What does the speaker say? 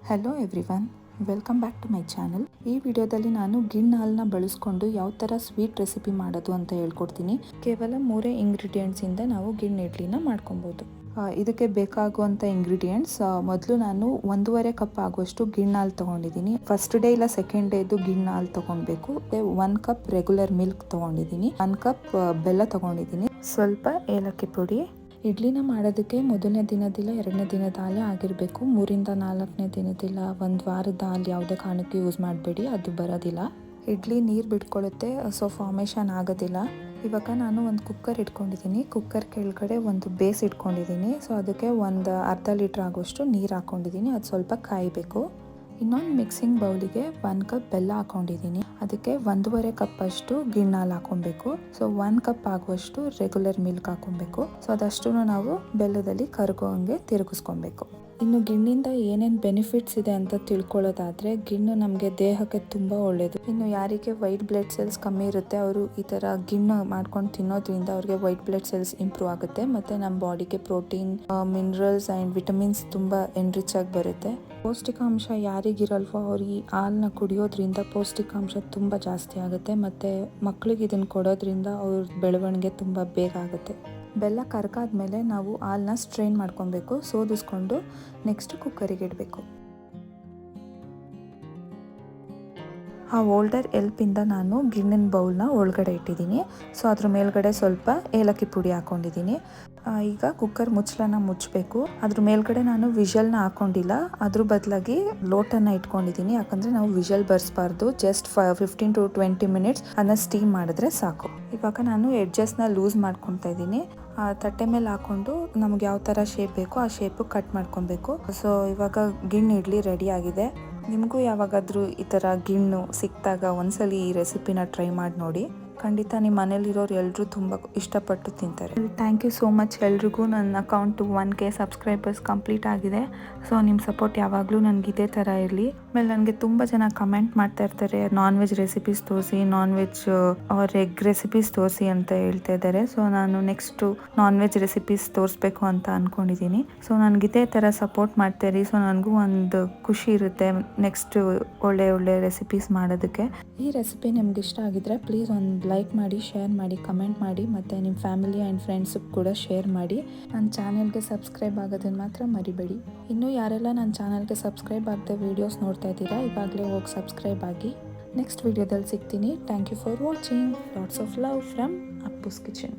Hello everyone, welcome back to my channel. ಈ ವಿಡಿಯೋದಲ್ಲಿ ನಾನು ಗಿಣ್ಣು ಹಾಲನ್ನ ಬಳಸ್ಕೊಂಡು ಯಾವ ಥರ ಸ್ವೀಟ್ ರೆಸಿಪಿ ಮಾಡೋದು ಅಂತ ಹೇಳ್ಕೊಡ್ತೀನಿ. ಕೇವಲ 3 ಇಂಗ್ರೀಡಿಯೆಂಟ್ಸಿಂದ ನಾವು ಗಿಣ್ಣು ಇಡ್ಲಿನ ಮಾಡ್ಕೊಬೋದು. ಇದಕ್ಕೆ ಬೇಕಾಗುವಂಥ ಇಂಗ್ರೀಡಿಯೆಂಟ್ಸ್, ಮೊದಲು ನಾನು 1.5 ಕಪ್ ಆಗುವಷ್ಟು ಗಿಣ್ಣು ಹಾಲು ತೊಗೊಂಡಿದ್ದೀನಿ. ಫಸ್ಟ್ ಡೇ ಇಲ್ಲ ಸೆಕೆಂಡ್ ಡೇದು ಗಿಣ್ಣು ಹಾಲು ತೊಗೊಳ್ಬೇಕು. 1 ಕಪ್ ರೆಗ್ಯುಲರ್ ಮಿಲ್ಕ್ ತೊಗೊಂಡಿದ್ದೀನಿ, 1 ಕಪ್ ಬೆಲ್ಲ ತೊಗೊಂಡಿದ್ದೀನಿ, ಸ್ವಲ್ಪ ಏಲಕ್ಕಿ ಪುಡಿ. ಇಡ್ಲಿನ ಮಾಡೋದಕ್ಕೆ ಮೊದಲನೇ ದಿನದಿಲ್ಲ 2ನೇ ದಿನದ ಹಾಲೇ ಆಗಿರಬೇಕು. 3ರಿಂದ 4ನೇ ದಿನದಿಲ್ಲ 1 ವಾರದ ಹಾಲು ಯಾವುದೇ ಕಾರಣಕ್ಕೂ ಯೂಸ್ ಮಾಡಬೇಡಿ, ಅದು ಬರೋದಿಲ್ಲ. ಇಡ್ಲಿ ನೀರು ಬಿಟ್ಕೊಳ್ಳುತ್ತೆ, ಸೊ ಫಾರ್ಮೇಷನ್ ಆಗೋದಿಲ್ಲ. ಇವಾಗ ನಾನು ಒಂದು ಕುಕ್ಕರ್ ಇಟ್ಕೊಂಡಿದ್ದೀನಿ. ಕುಕ್ಕರ್ ಕೆಳಗಡೆ ಒಂದು ಬೇಸ್ ಇಟ್ಕೊಂಡಿದ್ದೀನಿ. ಸೊ ಅದಕ್ಕೆ ಒಂದು ಅರ್ಧ ಲೀಟ್ರ್ ಆಗುವಷ್ಟು ನೀರು ಹಾಕ್ಕೊಂಡಿದ್ದೀನಿ. ಅದು ಸ್ವಲ್ಪ ಕಾಯಬೇಕು. ಇನ್ನೊಂದು ಮಿಕ್ಸಿಂಗ್ ಬೌಲಿಗೆ 1 ಕಪ್ ಬೆಲ್ಲ ಹಾಕೊಂಡಿದ್ದೀನಿ. ಅದಕ್ಕೆ 1.5 ಕಪ್ ಅಷ್ಟು ಗಿಣ್ಣು ಹಾಲು ಹಾಕೊಬೇಕು. ಸೊ 1 ಕಪ್ ಆಗುವಷ್ಟು ರೆಗ್ಯುಲರ್ ಮಿಲ್ಕ್ ಹಾಕೊಬೇಕು. ಸೊ ಅದಷ್ಟು ನಾವು ಬೆಲ್ಲದಲ್ಲಿ ಕರಗೋ ಹಂಗೆ ತಿರುಗಿಸ್ಕೊಬೇಕು. ಇನ್ನು ಗಿಣ್ಣಿಂದ ಏನೇನು ಬೆನಿಫಿಟ್ಸ್ ಇದೆ ಅಂತ ತಿಳ್ಕೊಳ್ಳೋದಾದರೆ, ಗಿಣ್ಣು ನಮಗೆ ದೇಹಕ್ಕೆ ತುಂಬ ಒಳ್ಳೆಯದು. ಇನ್ನು ಯಾರಿಗೆ ವೈಟ್ ಬ್ಲಡ್ ಸೆಲ್ಸ್ ಕಮ್ಮಿ ಇರುತ್ತೆ, ಅವರು ಈ ಥರ ಗಿಣ್ಣು ಮಾಡ್ಕೊಂಡು ತಿನ್ನೋದ್ರಿಂದ ಅವ್ರಿಗೆ ವೈಟ್ ಬ್ಲಡ್ ಸೆಲ್ಸ್ ಇಂಪ್ರೂವ್ ಆಗುತ್ತೆ. ಮತ್ತು ನಮ್ಮ ಬಾಡಿಗೆ ಪ್ರೋಟೀನ್, ಮಿನರಲ್ಸ್ ಆ್ಯಂಡ್ ವಿಟಮಿನ್ಸ್ ತುಂಬ ಎನ್ರಿಚ್ ಆಗಿ ಬರುತ್ತೆ. ಪೌಷ್ಟಿಕಾಂಶ ಯಾರಿಗಿರಲ್ವೋ ಅವ್ರು ಈ ಹಾಲನ್ನ ಕುಡಿಯೋದ್ರಿಂದ ಪೌಷ್ಟಿಕಾಂಶ ತುಂಬ ಜಾಸ್ತಿ ಆಗುತ್ತೆ. ಮತ್ತು ಮಕ್ಕಳಿಗೆ ಇದನ್ನು ಕೊಡೋದ್ರಿಂದ ಅವ್ರ ಬೆಳವಣಿಗೆ ತುಂಬ ಬೇಗ ಆಗುತ್ತೆ. ಬೆಲ್ಲ ಕರಗಾದ್ಮೇಲೆ ನಾವು ಹಾಲನ್ನ ಸ್ಟ್ರೈನ್ ಮಾಡ್ಕೊಬೇಕು. ಸೋದಿಸ್ಕೊಂಡು ನೆಕ್ಸ್ಟ್ ಕುಕ್ಕರಿಗೆ ಇಡಬೇಕು. ಆ ಓಲ್ಡರ್ ಎಲ್ಪಿಂದ ನಾನು ಗಿಣ್ಣಿನ ಬೌಲ್ನ ಒಳಗಡೆ ಇಟ್ಟಿದ್ದೀನಿ. ಸೊ ಅದ್ರ ಮೇಲ್ಗಡೆ ಸ್ವಲ್ಪ ಏಲಕ್ಕಿ ಪುಡಿ ಹಾಕ್ಕೊಂಡಿದ್ದೀನಿ. ಈಗ ಕುಕ್ಕರ್ ಮುಚ್ಚಳನ ಮುಚ್ಚಬೇಕು. ಅದ್ರ ಮೇಲ್ಗಡೆ ನಾನು ವಿಷಲ್ನ ಹಾಕ್ಕೊಂಡಿಲ್ಲ, ಅದ್ರ ಬದಲಾಗಿ ಲೋಟನ್ನು ಇಟ್ಕೊಂಡಿದ್ದೀನಿ. ಯಾಕಂದರೆ ನಾವು ವಿಷಲ್ ಬರ್ಸ್ಬಾರ್ದು, ಜಸ್ಟ್ 15 to 20 ಮಿನಿಟ್ಸ್ ಅದನ್ನ ಸ್ಟೀಮ್ ಮಾಡಿದ್ರೆ ಸಾಕು. ಇವಾಗ ನಾನು ಎಡ್ಜಸ್ನ ಲೂಸ್ ಮಾಡ್ಕೊತಾ ಇದ್ದೀನಿ. ತಟ್ಟೆ ಮೇಲೆ ಹಾಕ್ಕೊಂಡು ನಮ್ಗೆ ಯಾವ ಥರ ಶೇಪ್ ಬೇಕೋ ಆ ಶೇಪು ಕಟ್ ಮಾಡ್ಕೊಬೇಕು. ಸೊ ಇವಾಗ ಗಿಣ್ಣು ಇಡ್ಲಿ ರೆಡಿ ಆಗಿದೆ. ನಿಮಗೂ ಯಾವಾಗಾದರೂ ಈ ಥರ ಗಿಣ್ಣು ಸಿಕ್ಕಿದಾಗ ಒಂದ್ಸಲಿ ಈ ರೆಸಿಪಿನ ಟ್ರೈ ಮಾಡಿ ನೋಡಿ. ಖಂಡಿತ ನಿಮ್ಮ ಮನೇಲಿರೋರು ಎಲ್ಲರೂ ತುಂಬ ಇಷ್ಟಪಟ್ಟು ತಿಂತಾರೆ. ಥ್ಯಾಂಕ್ ಯು ಸೋ ಮಚ್ ಎಲ್ರಿಗೂ. ನನ್ನ ಅಕೌಂಟು 1K ಸಬ್ಸ್ಕ್ರೈಬರ್ಸ್ ಕಂಪ್ಲೀಟ್ ಆಗಿದೆ. ಸೊ ನಿಮ್ಮ ಸಪೋರ್ಟ್ ಯಾವಾಗಲೂ ನನಗೆ ಇದೇ ಥರ ಇರಲಿ. ಆಮೇಲೆ ನನಗೆ ತುಂಬ ಜನ ಕಮೆಂಟ್ ಮಾಡ್ತಾ ಇರ್ತಾರೆ, ನಾನ್ ವೆಜ್ ರೆಸಿಪೀಸ್ ತೋರಿಸಿ, non veg or egg recipes ತೋರಿಸಿ ಅಂತ ಹೇಳ್ತಾ ಇದ್ದಾರೆ. ಸೊ ನಾನು ನೆಕ್ಸ್ಟು ನಾನ್ ವೆಜ್ ರೆಸಿಪೀಸ್ ತೋರಿಸ್ಬೇಕು ಅಂತ ಅಂದ್ಕೊಂಡಿದ್ದೀನಿ. ಸೊ ನನಗೆ ಇದೇ ಥರ ಸಪೋರ್ಟ್ ಮಾಡ್ತಾಯಿರಿ. ಸೊ ನನಗೂ ಒಂದು ಖುಷಿ ಇರುತ್ತೆ ನೆಕ್ಸ್ಟ್ ಒಳ್ಳೆ ರೆಸಿಪೀಸ್ ಮಾಡೋದಕ್ಕೆ. ಈ ರೆಸಿಪಿ ನಿಮ್ಗೆ ಇಷ್ಟ ಆಗಿದ್ರೆ ಪ್ಲೀಸ್ ಒಂದು ಲೈಕ್ ಮಾಡಿ, ಶೇರ್ ಮಾಡಿ, ಕಮೆಂಟ್ ಮಾಡಿ, ಮತ್ತು ನಿಮ್ಮ ಫ್ಯಾಮಿಲಿ ಆ್ಯಂಡ್ ಫ್ರೆಂಡ್ಸಿಗೆ ಕೂಡ ಶೇರ್ ಮಾಡಿ. ನನ್ನ ಚಾನಲ್ಗೆ ಸಬ್ಸ್ಕ್ರೈಬ್ ಆಗೋದನ್ನು ಮಾತ್ರ ಮರಿಬೇಡಿ. ಇನ್ನೂ ಯಾರೆಲ್ಲ ನನ್ನ ಚಾನಲ್ಗೆ ಸಬ್ಸ್ಕ್ರೈಬ್ ಆಗದೆ ವೀಡಿಯೋಸ್ ನೋಡ್ತಾ ಇದ್ದೀರಾ, ಇವಾಗಲೇ ಹೋಗಿ ಸಬ್ಸ್ಕ್ರೈಬ್ ಆಗಿ. ನೆಕ್ಸ್ಟ್ ವೀಡಿಯೋದಲ್ಲಿ ಸಿಗ್ತೀನಿ. Thank you for watching. Lots of love from Appu's kitchen.